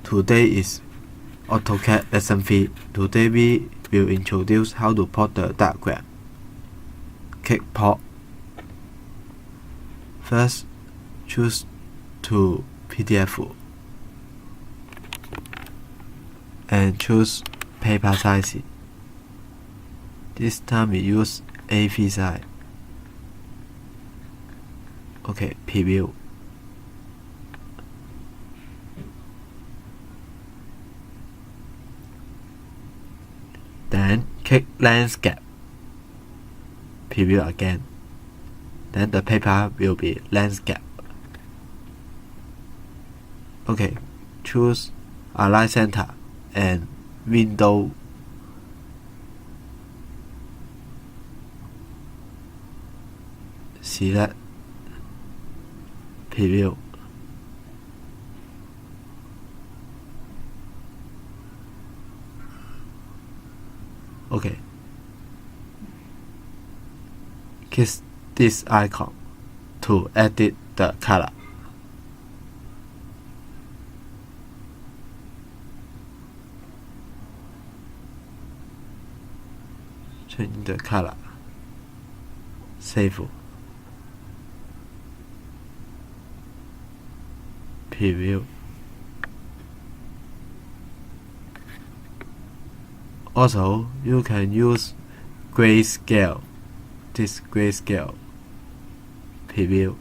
Today is AutoCAD lesson 3. Today we will introduce how to plot the diagram. Click Plot. First, choose to PDF and choose paper size. This time we use A3 size. Okay, preview. Then click Landscape. Preview again. Then the paper will be landscape. Okay, choose Align Center and Window. Select Preview. Okay. Click this icon to edit the color. Change the color. Save. Preview. Also, you can use grayscale. This grayscale. Preview.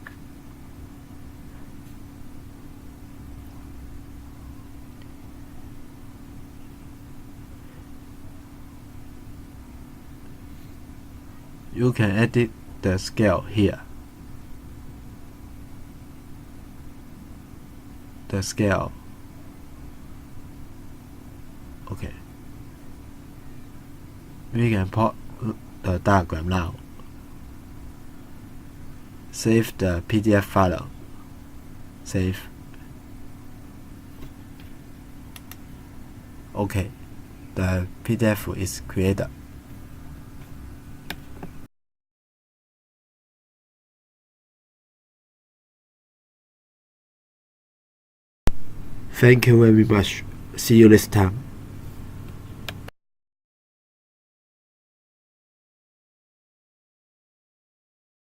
You can edit the scale here. The scale. Okay. We can plot the diagram now. Save the PDF file. Save. Okay. The PDF is created. Thank you very much. See you next time.